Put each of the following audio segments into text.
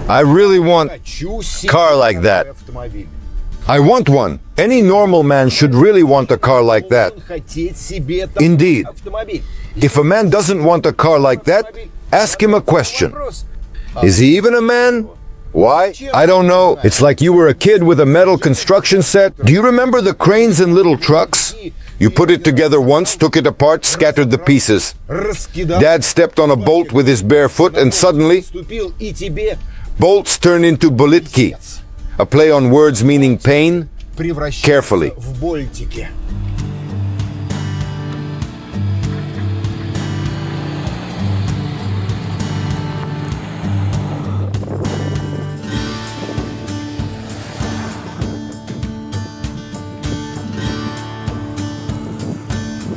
I really want a car like that. I want one. Any normal man should really want a car like that. Indeed. If a man doesn't want a car like that, ask him a question. Is he even a man? Why? I don't know. It's like you were a kid with a metal construction set. Do you remember the cranes and little trucks? You put it together once, took it apart, scattered the pieces. Dad stepped on a bolt with his bare foot and suddenly, bolts turn into bolitki, a play on words meaning pain. Carefully.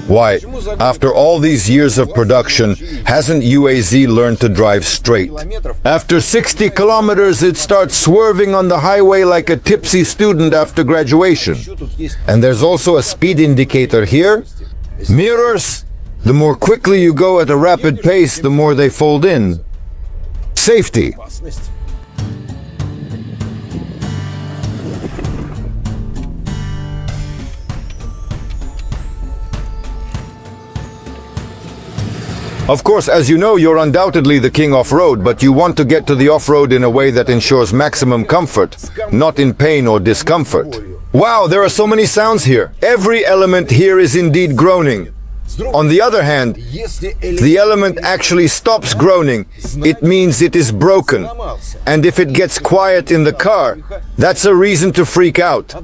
Why, after all these years of production, hasn't UAZ learned to drive straight? After 60 kilometers, it starts swerving on the highway like a tipsy student after graduation. And there's also a speed indicator here. Mirrors. The more quickly you go at a rapid pace, the more they fold in. Safety. Of course, as you know, you're undoubtedly the king off-road, but you want to get to the off-road in a way that ensures maximum comfort, not in pain or discomfort. Wow, there are so many sounds here. Every element here is indeed groaning. On the other hand, if the element actually stops groaning, it means it is broken. And if it gets quiet in the car, that's a reason to freak out.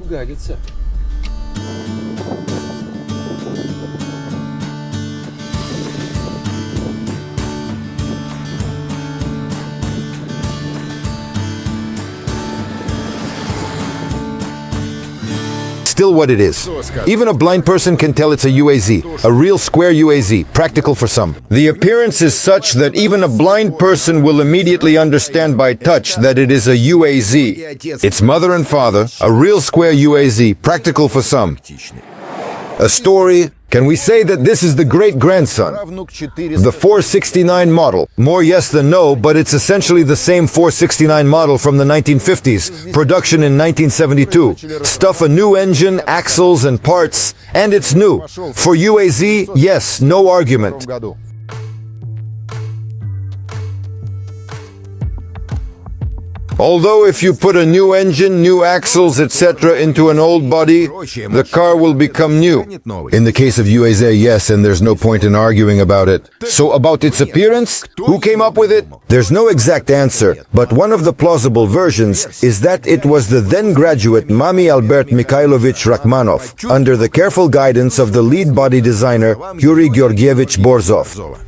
Still what it is. Even a blind person can tell it's a UAZ, a real square UAZ, practical for some. The appearance is such that even a blind person will immediately understand by touch that it is a UAZ. Its mother and father, a real square UAZ, practical for some. A story. Can we say that this is the great-grandson? The 469 model. More yes than no, but it's essentially the same 469 model from the 1950s, production in 1972. Stuff a new engine, axles and parts, and it's new. For UAZ, yes, no argument. Although if you put a new engine, new axles, etc. into an old body, the car will become new. In the case of UAZ, yes, and there's no point in arguing about it. So about its appearance, who came up with it? There's no exact answer, but one of the plausible versions is that it was the then graduate Mami Albert Mikhailovich Rachmanov, under the careful guidance of the lead body designer Yuri Georgievich Borzov.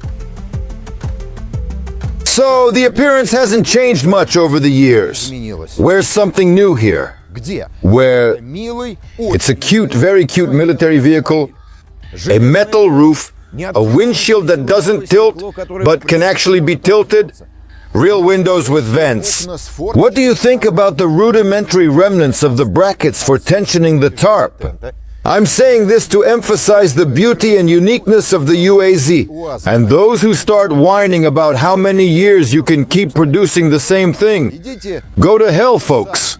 So, the appearance hasn't changed much over the years. Where's something new here? Where it's a cute, very cute military vehicle, a metal roof, a windshield that doesn't tilt, but can actually be tilted, real windows with vents. What do you think about the rudimentary remnants of the brackets for tensioning the tarp? I'm saying this to emphasize the beauty and uniqueness of the UAZ. And those who start whining about how many years you can keep producing the same thing, go to hell, folks.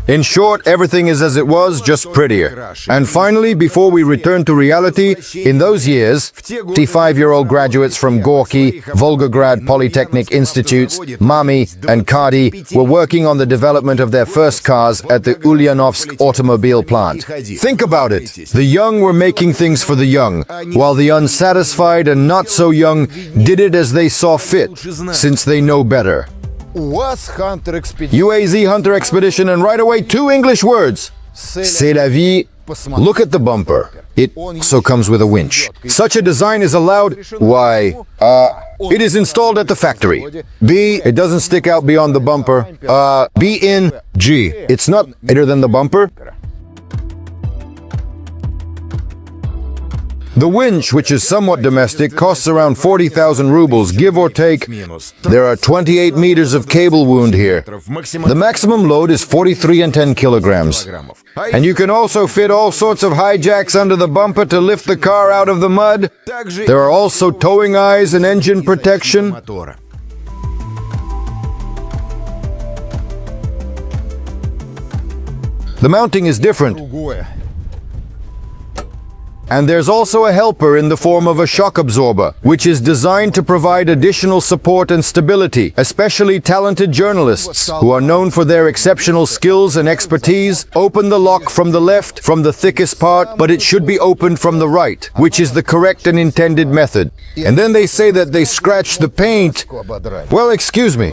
In short, everything is as it was, just prettier. And finally, before we return to reality, in those years, 55-year-old graduates from Gorky, Volgograd Polytechnic Institutes, Mami and Kadi were working on the development of their first cars at the Ulyanovsk automobile plant. Think about it. The young were making things for the young, while the unsatisfied and not so young did it as they saw fit, since they know better. UAZ Hunter Expedition, and right away 2 English words. C'est la vie. Look at the bumper. It also comes with a winch. Such a design is allowed. Why? It is installed at the factory. B. It doesn't stick out beyond the bumper. B in G. It's not tighter than the bumper. The winch, which is somewhat domestic, costs around 40,000 rubles, give or take. There are 28 meters of cable wound here. The maximum load is 43 and 10 kilograms. And you can also fit all sorts of hijacks under the bumper to lift the car out of the mud. There are also towing eyes and engine protection. The mounting is different. And there's also a helper in the form of a shock absorber, which is designed to provide additional support and stability. Especially talented journalists, who are known for their exceptional skills and expertise, open the lock from the left, from the thickest part, but it should be opened from the right, which is the correct and intended method. And then they say that they scratch the paint. Well, excuse me.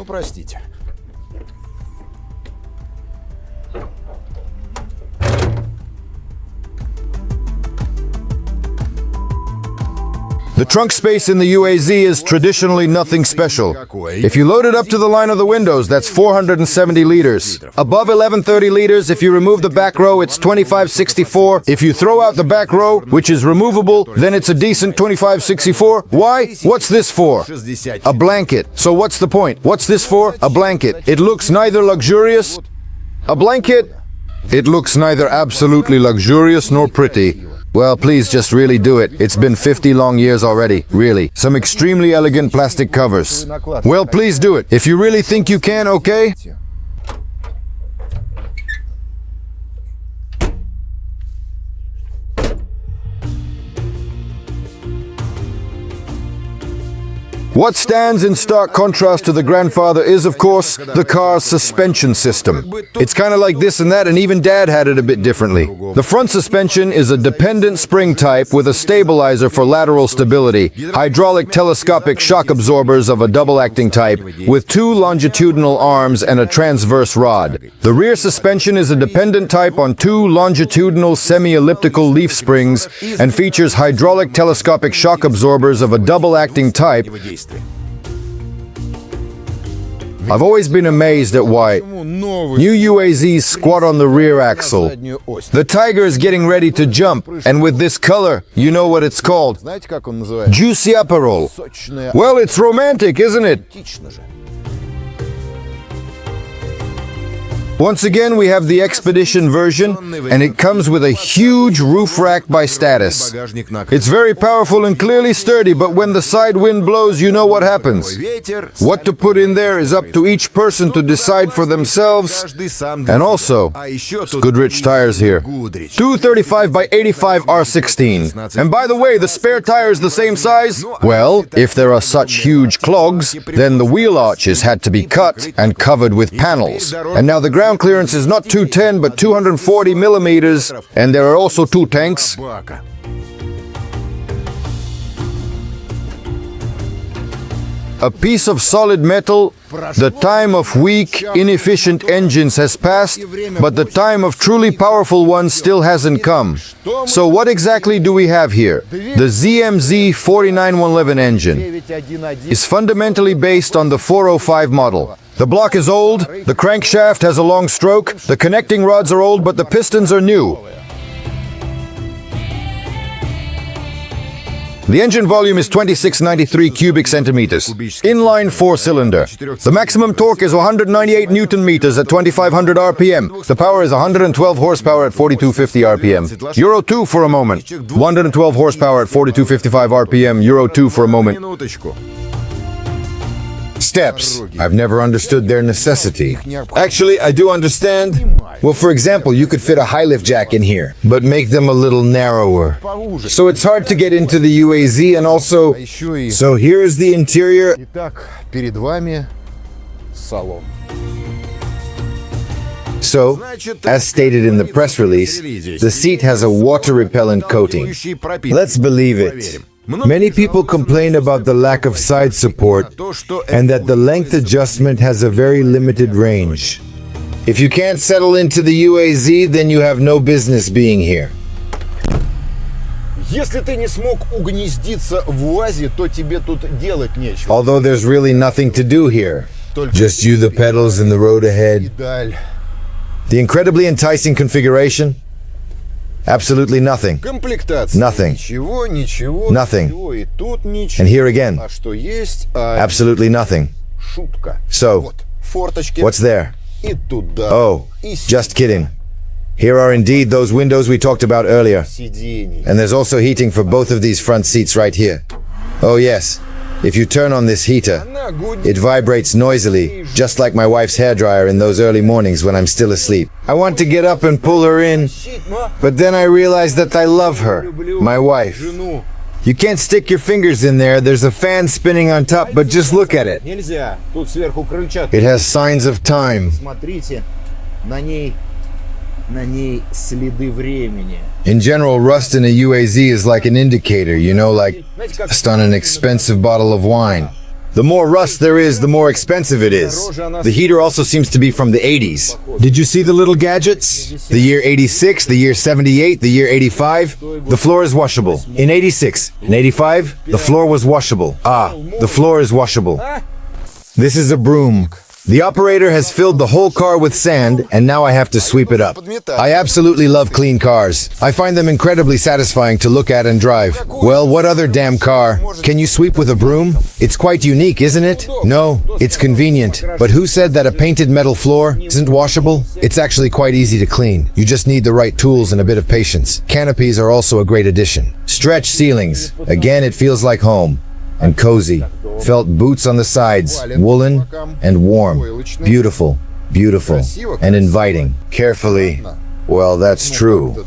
The trunk space in the UAZ is traditionally nothing special. If you load it up to the line of the windows, that's 470 liters. Above 1130 liters, if you remove the back row, it's 2564. If you throw out the back row, which is removable, then it's a decent 2564. Why? What's this for? A blanket. So what's the point? What's this for? A blanket. It looks neither luxurious. A blanket? It looks neither absolutely luxurious nor pretty. Well, please just really do it. It's been 50 long years already, really. Some extremely elegant plastic covers. Well, please do it. If you really think you can, okay? What stands in stark contrast to the grandfather is, of course, the car's suspension system. It's kind of like this and that, and even Dad had it a bit differently. The front suspension is a dependent spring type with a stabilizer for lateral stability, hydraulic telescopic shock absorbers of a double-acting type, with 2 longitudinal arms and a transverse rod. The rear suspension is a dependent type on 2 longitudinal semi-elliptical leaf springs and features hydraulic telescopic shock absorbers of a double-acting type. I've always been amazed at why new UAZs squat on the rear axle. The Tiger is getting ready to jump, and with this color, you know what it's called? Juicy Aperol. Well, it's romantic, isn't it? Once again, we have the Expedition version, and it comes with a huge roof rack by Status. It's very powerful and clearly sturdy, but when the side wind blows, you know what happens. What to put in there is up to each person to decide for themselves. And also, Goodrich tires here. 235 by 85 R16. And by the way, the spare tire is the same size. Well, if there are such huge clogs, then the wheel arches had to be cut and covered with panels. And now the ground clearance is not 210 but 240 millimeters, and there are also 2 tanks. A piece of solid metal. The time of weak, inefficient engines has passed, but the time of truly powerful ones still hasn't come. So what exactly do we have here? The ZMZ 49111 engine is fundamentally based on the 405 model. The block is old, the crankshaft has a long stroke, the connecting rods are old, but the pistons are new. The engine volume is 2693 cubic centimeters. Inline 4-cylinder. The maximum torque is 198 Newton meters at 2500 RPM. The power is 112 horsepower at 4250 RPM. Euro 2 for a moment. 112 horsepower at 4255 RPM. Euro 2 for a moment. Steps. I've never understood their necessity. Actually, I do understand. Well, for example, you could fit a high-lift jack in here, but make them a little narrower. So it's hard to get into the UAZ, and also... So here is the interior. So, as stated in the press release, the seat has a water-repellent coating. Let's believe it. Many people complain about the lack of side support and that the length adjustment has a very limited range. If you can't settle into the UAZ, then you have no business being here. Although there's really nothing to do here. Just you, the pedals, and the road ahead. The incredibly enticing configuration. Absolutely nothing. Nothing. Nothing. And here again. Absolutely nothing. So, what's there? Oh, just kidding. Here are indeed those windows we talked about earlier. And there's also heating for both of these front seats right here. Oh yes, if you turn on this heater, it vibrates noisily, just like my wife's hairdryer in those early mornings when I'm still asleep. I want to get up and pull her in, but then I realize that I love her, my wife. You can't stick your fingers in there, there's a fan spinning on top, but just look at it. It has signs of time. In general, rust in a UAZ is like an indicator, you know, like rust on an expensive bottle of wine. The more rust there is, the more expensive it is. The heater also seems to be from the 80s. Did you see the little gadgets? The year 86, the year 78, the year 85. The floor is washable. In 86 and 85, the floor was washable. The floor is washable. This is a broom. The operator has filled the whole car with sand, and now I have to sweep it up. I absolutely love clean cars. I find them incredibly satisfying to look at and drive. Well, what other damn car? Can you sweep with a broom? It's quite unique, isn't it? No, it's convenient. But who said that a painted metal floor isn't washable? It's actually quite easy to clean. You just need the right tools and a bit of patience. Canopies are also a great addition. Stretch ceilings. Again, it feels like home. And cozy. Felt boots on the sides, woolen and warm. Beautiful, beautiful, and inviting. Carefully. Well, that's true.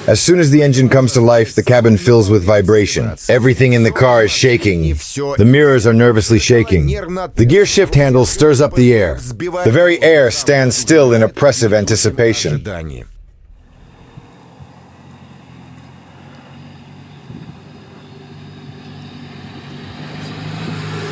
As soon as the engine comes to life, the cabin fills with vibration. Everything in the car is shaking. The mirrors are nervously shaking. The gear shift handle stirs up the air. The very air stands still in oppressive anticipation.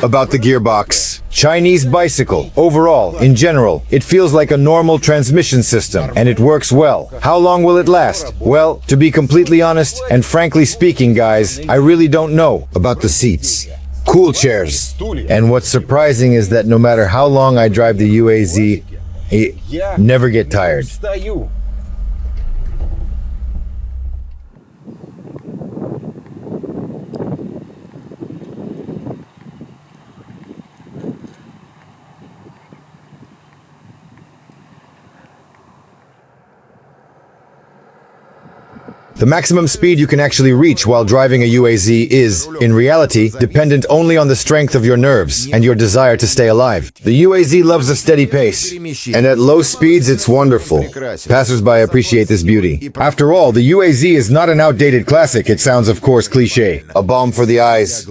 About the gearbox. Chinese bicycle. Overall, in general, it feels like a normal transmission system, and it works well. How long will it last? Well, to be completely honest, and frankly speaking, guys, I really don't know about the seats. Cool chairs. And what's surprising is that no matter how long I drive the UAZ, I never get tired. The maximum speed you can actually reach while driving a UAZ is, in reality, dependent only on the strength of your nerves and your desire to stay alive. The UAZ loves a steady pace, and at low speeds it's wonderful. Passers-by appreciate this beauty. After all, the UAZ is not an outdated classic, it sounds of course cliché. A balm for the eyes.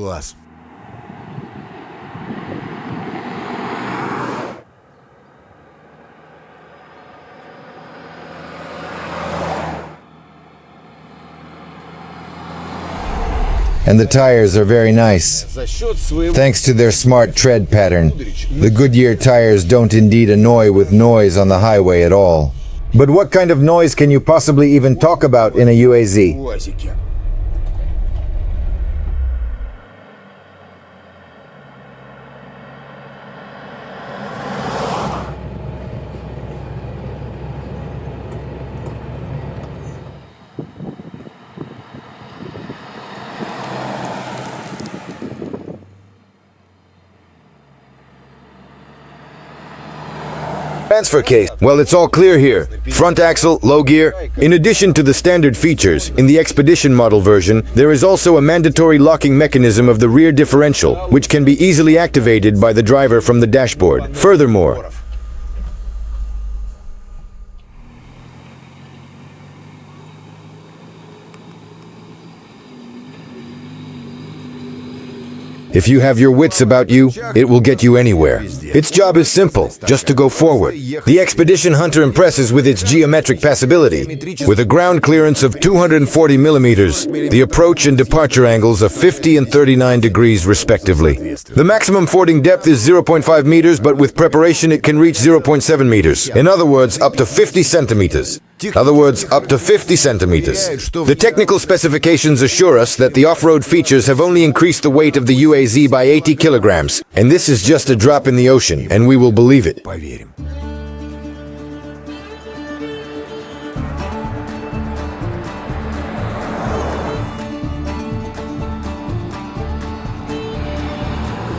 And the tires are very nice. Thanks to their smart tread pattern, the Goodyear tires don't indeed annoy with noise on the highway at all. But what kind of noise can you possibly even talk about in a UAZ? Transfer case. Well, it's all clear here. Front axle, low gear. In addition to the standard features, in the Expedition model version, there is also a mandatory locking mechanism of the rear differential, which can be easily activated by the driver from the dashboard. Furthermore, if you have your wits about you, it will get you anywhere. Its job is simple, just to go forward. The Expedition Hunter impresses with its geometric passability. With a ground clearance of 240 millimeters, the approach and departure angles are 50 and 39 degrees respectively. The maximum fording depth is 0.5 meters, but with preparation it can reach 0.7 meters. In other words, up to 50 centimeters. The technical specifications assure us that the off-road features have only increased the weight of the UAZ by 80 kilograms, and this is just a drop in the ocean, and we will believe it.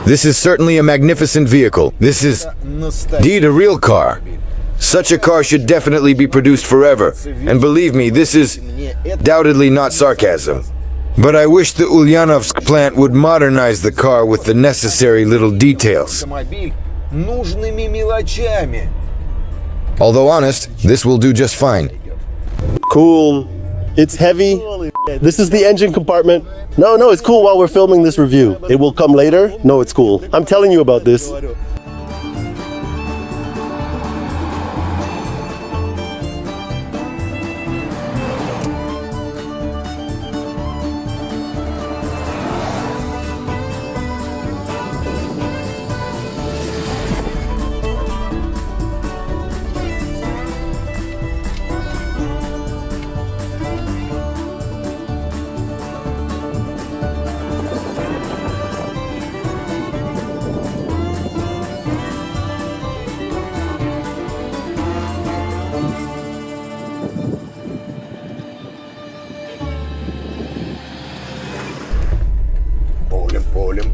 This is certainly a magnificent vehicle. This is indeed a real car. Such a car should definitely be produced forever. And believe me, this is doubtedly not sarcasm. But I wish the Ulyanovsk plant would modernize the car with the necessary little details. Although honest, this will do just fine. Cool. It's heavy. This is the engine compartment. No, it's cool while we're filming this review. It will come later. No, it's cool. I'm telling you about this.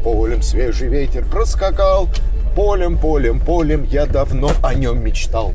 Полем, свежий ветер проскакал. Полем, я давно о нем мечтал.